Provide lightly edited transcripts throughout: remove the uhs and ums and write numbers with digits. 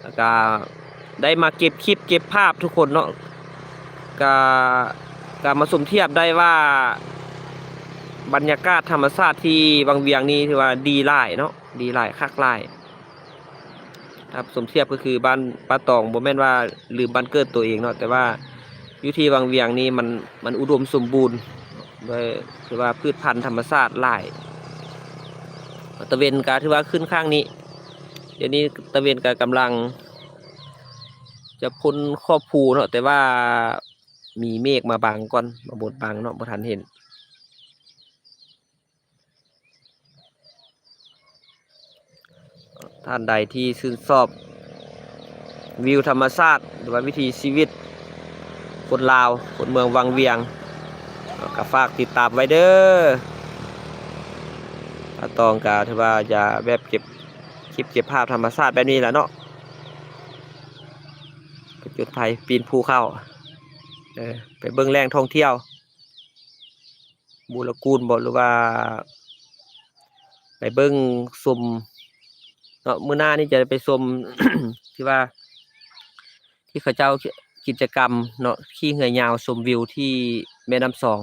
แล้วก็ได้มาเก็บคลิปเก็บภาพทุกคนเนาะก็มาสมเทียบได้ว่าบรรยากาศธรรมชาติที่วังเวียงนี้ถือว่าดีหลายเนาะดีหลายคักหลายครับสมเทียบก็คือบ้านป้าตองบ่แม่นว่าลืมบ้านเกิดตัวเองเนาะแต่ว่าอยู่ที่วังเวียงนี้มันอุดมสมบูรณ์โดยถือว่าพืชพันธุ์ธรรมชาติหลายตะเวนก็ถือว่าขึ้นข้างนี้เดี๋ยวนี้ตะเวนก็กำลังจะพ้นครอบภูเนาะแต่ว่ามีเมฆมาบังก่อนมาบดบังเนาะบ่ทันเห็นท่านใดที่ชื่นชอบวิวธรรมชาติหรือว่าวิถีชีวิตคนลาวคนเมืองวังเวียงก็ฝากติดตามไว้เด้อป้าตองก็ถือว่าจะแบบเก็บคลิปเก็บภาพธรรมชาติแบบนี้แหละเนาะจุดไฟปีนภูเขาไปเบิ่งแหล่งท่องเที่ยวบูรกูลบ่หรือว่าไปเบิ่งชมเนาะมื้อหน้านี่จะไปชม ที่ว่าที่เขาเจ้ากิจกรรมเนาะขี่เรือยาวชมวิวที่แม่น้ำซอง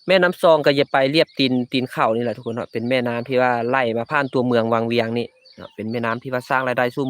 แม่น้ำซองก็จะไปเรียบตีนเขานี่แหละทุกคนเนาะเป็นแม่น้ำที่ว่าไหลมาผ่านตัวเมืองวังเวียงนี่เนาะเป็นแม่น้ำที่ว่าสร้างรายได้สู่